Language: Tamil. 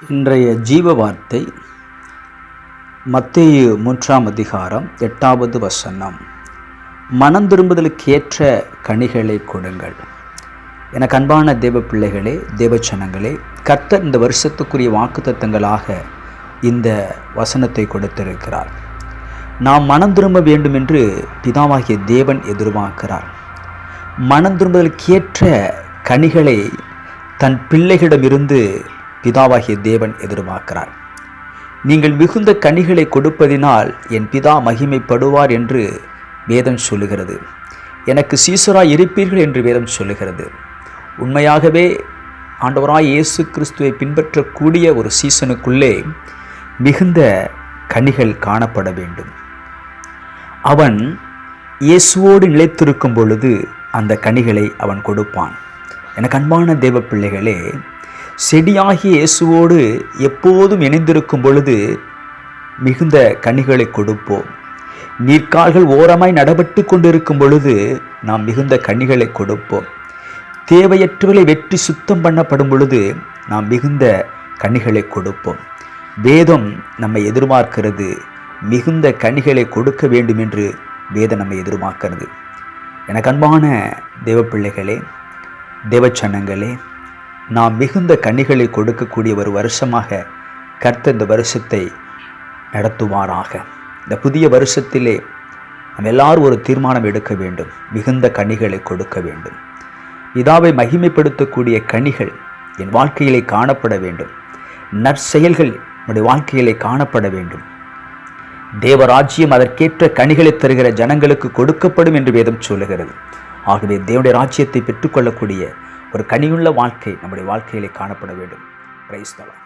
இன்றைய ஜீவ வார்த்தை மத்தேயு 3ஆம் அதிகாரம் 8வது வசனம். மனம் திரும்புதலுக்கேற்ற கனிகளை கொடுங்கள். எனக்கு அன்பான தேவ பிள்ளைகளே, தேவச்சனங்களே, கர்த்தர் இந்த வருஷத்துக்குரிய வாக்குத்தத்தங்களாக இந்த வசனத்தை கொடுத்திருக்கிறார். நாம் மனம் திரும்ப வேண்டும் என்று பிதாவாகிய தேவன் எதிர்பார்க்கிறார். மனம் திரும்புதலுக்கேற்ற கனிகளை தன் பிள்ளைகளிடமிருந்து பிதாவாகிய தேவன் எதிர்பார்க்கிறார். நீங்கள் மிகுந்த கனிகளை கொடுப்பதினால் என் பிதா மகிமைப்படுவார் என்று வேதம் சொல்லுகிறது. எனக்கு சீசராய் இருப்பீர்கள் என்று வேதம் சொல்லுகிறது. உண்மையாகவே ஆண்டவராய் இயேசு கிறிஸ்துவை பின்பற்றக்கூடிய ஒரு சீசனுக்குள்ளே மிகுந்த கனிகள் காணப்பட வேண்டும். அவன் இயேசுவோடு நிலைத்திருக்கும் பொழுது அந்த கனிகளை அவன் கொடுப்பான். எனக்கு அன்பான தேவ பிள்ளைகளே, செடியாகிய இயேசுவோடு எப்போதும் இணைந்திருக்கும் பொழுது மிகுந்த கனிகளை கொடுப்போம். நீர்க்கால்கள் ஓரமாய் நடபட்டு கொண்டிருக்கும் பொழுது நாம் மிகுந்த கனிகளை கொடுப்போம். தேவையற்றவர்களை வெற்றி சுத்தம் பண்ணப்படும் பொழுது நாம் மிகுந்த கனிகளை கொடுப்போம். வேதம் நம்மை எதிர்பார்க்கிறது. மிகுந்த கனிகளை கொடுக்க வேண்டும் என்று வேதம் நம்மை எதிர்பார்க்கிறது. எனக்கு அன்பான தேவ பிள்ளைகளே, தேவச்சனங்களே, நாம் மிகுந்த கனிகளை கொடுக்கக்கூடிய ஒரு வருஷமாக கர்த்தர் இந்த வருஷத்தை நடத்துவாராக. இந்த புதிய வருஷத்திலே நாம் எல்லாரும் ஒரு தீர்மானம் எடுக்க வேண்டும். மிகுந்த கனிகளை கொடுக்க வேண்டும். பிதாவை மகிமைப்படுத்தக்கூடிய கனிகள் என் வாழ்க்கையிலே காணப்பட வேண்டும். நற்செயல்கள் என்னுடைய வாழ்க்கையிலே காணப்பட வேண்டும். தேவராஜ்யம் அதற்கேற்ற கனிகளை தருகிற ஜனங்களுக்கு கொடுக்கப்படும் என்று வேதம் சொல்லுகிறது. ஆகவே தேவனுடைய ராஜ்யத்தை பெற்றுக்கொள்ளக்கூடிய ஒரு கனியுள்ள வாழ்க்கை நம்முடைய வாழ்க்கையிலே காணப்பட வேண்டும். Praise the Lord.